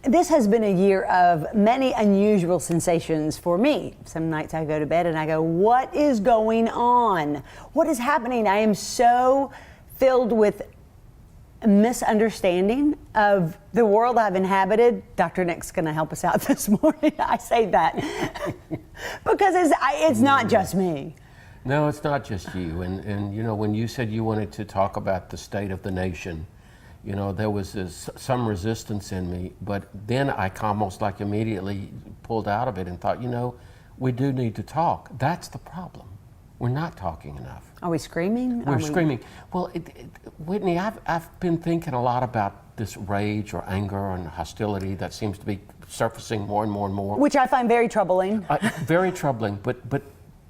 This has been a year of many unusual sensations for me. Some nights I go to bed and I go, what is going on? What is happening? I am so filled with misunderstanding of the world I've inhabited. Dr. Nick's going to help us out this morning. I say that because it's not just me. No, it's not just you. And you know, when you said you wanted to talk about the state of the nation, you know, there was some resistance in me, but then I almost like immediately pulled out of it and thought, you know, we do need to talk. That's the problem. We're not talking enough. Are we screaming? We're screaming. Well, Whitney, I've been thinking a lot about this rage or anger and hostility that seems to be surfacing more and more and more. Which I find very troubling. Very troubling, but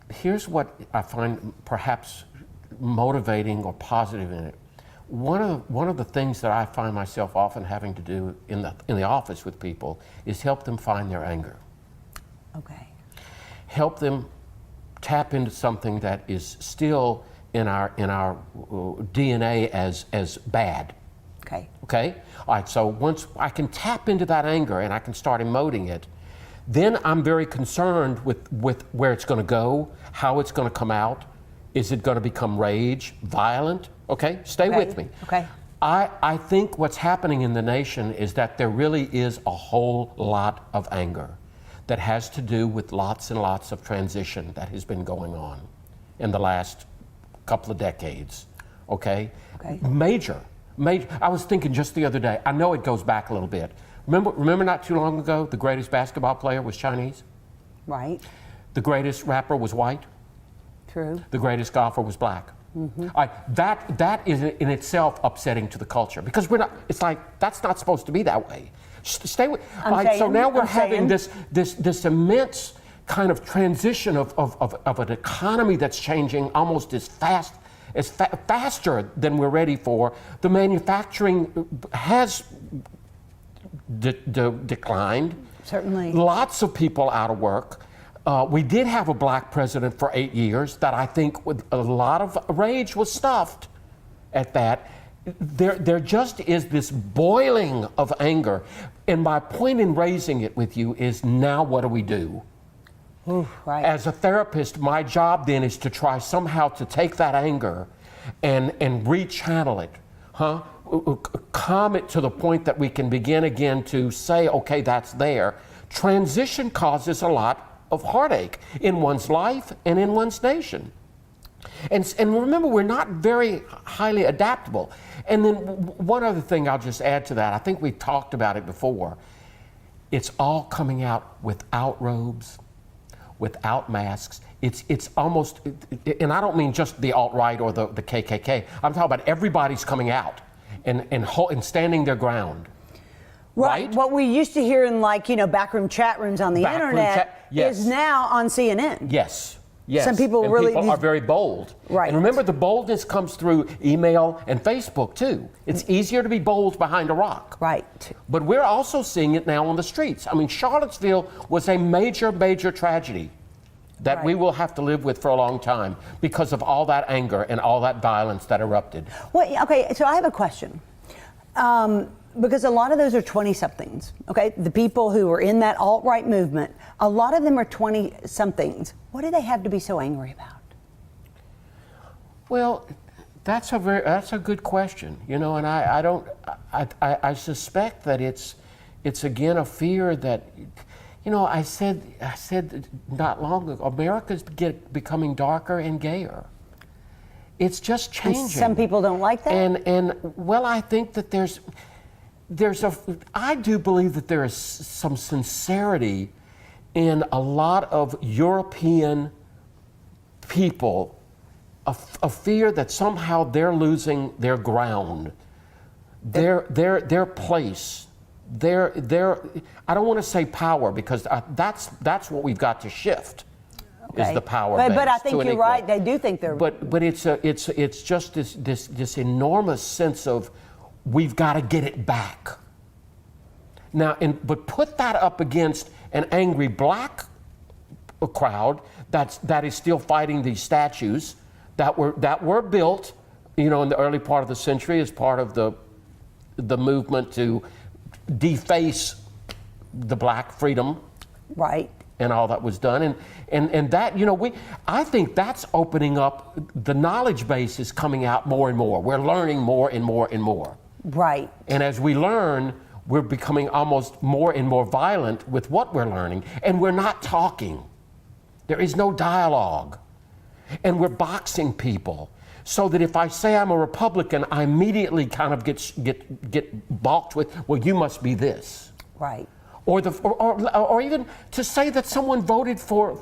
here's what I find perhaps motivating or positive in it. One of the things that I find myself often having to do in the office with people is help them find their anger. Okay. Help them tap into something that is still in our DNA as bad. Okay. Okay? All right, so once I can tap into that anger and I can start emoting it, then I'm very concerned with where it's going to go, how it's going to come out. Is it going to become rage, violent? Okay, stay with me. Okay. I think what's happening in the nation is that there really is a whole lot of anger that has to do with lots and lots of transition that has been going on in the last couple of decades. Okay? Okay. Major. I was thinking just the other day, I know it goes back a little bit. Remember not too long ago, the greatest basketball player was Chinese? Right. The greatest rapper was white? True. The greatest golfer was black. Mm-hmm. That is in itself upsetting to the culture because we're not. It's like that's not supposed to be that way. Stay with. So now we're having this immense kind of transition of an economy that's changing almost as fast, faster than we're ready for. The manufacturing has declined. Certainly. Lots of people out of work. We did have a black president for 8 years that I think with a lot of rage was stuffed at that. There just is this boiling of anger. And my point in raising it with you is now what do we do? Ooh, right. As a therapist, my job then is to try somehow to take that anger and rechannel it, calm it to the point that we can begin again to say, okay, that's there. Transition causes a lot of heartache in one's life and in one's nation. And remember, we're not very highly adaptable. And then one other thing I'll just add to that, I think we've talked about it before. It's all coming out without robes, without masks. It's almost, and I don't mean just the alt-right or the KKK. I'm talking about everybody's coming out and standing their ground. Right. What we used to hear in backroom chat rooms on the internet is now on CNN. Yes. Yes. Some people people are very bold. Right. And remember, the boldness comes through email and Facebook too. It's easier to be bold behind a rock. Right. But we're also seeing it now on the streets. I mean, Charlottesville was a major, major tragedy that we will have to live with for a long time because of all that anger and all that violence that erupted. Well, okay, so I have a question. Because a lot of those are 20-somethings, okay? The people who are in that alt-right movement, a lot of them are 20-somethings. What do they have to be so angry about? Well, that's a good question, you know, and I suspect that it's again a fear that, you know, I said not long ago, America's becoming darker and gayer. It's just changing. And some people don't like that? And well, I think that I do believe that there is some sincerity in a lot of European people, a fear that somehow they're losing their ground, their place, their I don't want to say power because that's what we've got to shift. Is the power base. But I think you're right. They do think they're. But it's just this enormous sense of we've got to get it back. Now, but put that up against an angry black crowd that is still fighting these statues that were built, you know, in the early part of the century as part of the movement to deface the black freedom. Right. And all that was done, and that, you know, I think that's opening up, the knowledge base is coming out more and more. We're learning more and more and more. Right. And as we learn, we're becoming almost more and more violent with what we're learning, and we're not talking. There is no dialogue. And we're boxing people, so that if I say I'm a Republican, I immediately kind of get balked with, well, you must be this. Right. Or even to say that someone voted for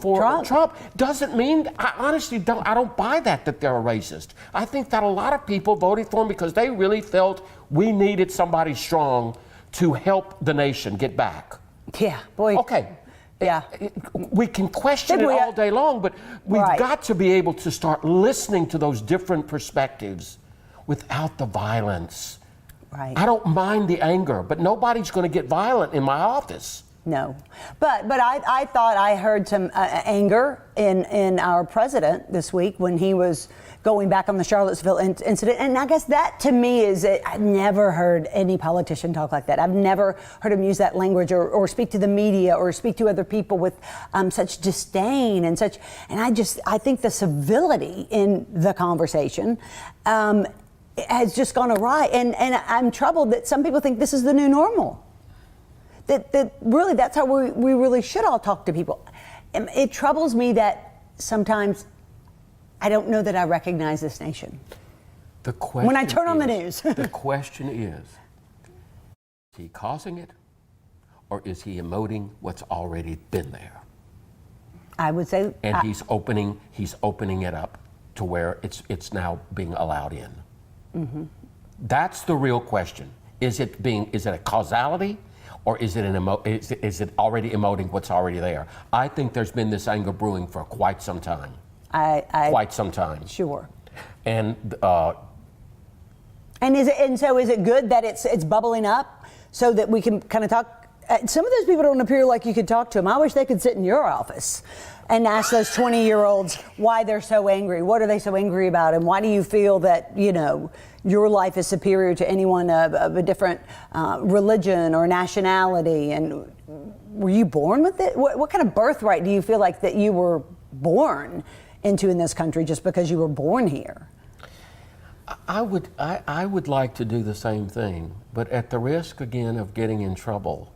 Trump doesn't mean, I honestly don't buy that they're a racist. I think that a lot of people voted for him because they really felt we needed somebody strong to help the nation get back. Yeah, boy. Okay. Yeah. We can question it all day long, but we've got to be able to start listening to those different perspectives without the violence. Right. I don't mind the anger, but nobody's going to get violent in my office. No, but I thought I heard some anger in our president this week when he was going back on the Charlottesville incident, and I guess that to me is I've never heard any politician talk like that. I've never heard him use that language or speak to the media or speak to other people with such disdain and such. And I think the civility in the conversation has just gone awry, and I'm troubled that some people think this is the new normal. That really, that's how we really should all talk to people. And it troubles me that sometimes I don't know that I recognize this nation. The question when I turn on the news. The question is he causing it, or is he emoting what's already been there? I would say, and he's opening it up to where it's now being allowed in. Mm-hmm. That's the real question. Is it a causality, or is it is it already emoting what's already there? I think there's been this anger brewing for quite some time. Quite some time. Sure. And so is it good that it's bubbling up so that we can kind of talk? Some of those people don't appear like you could talk to them. I wish they could sit in your office and ask those 20-year-olds why they're so angry. What are they so angry about? And why do you feel that, you know, your life is superior to anyone of a different religion or nationality? And were you born with it? What kind of birthright do you feel like that you were born into in this country just because you were born here? I would like to do the same thing, but at the risk again of getting in trouble,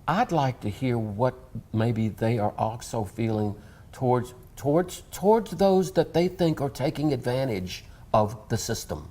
I'd like to hear what maybe they are also feeling towards those that they think are taking advantage of the system.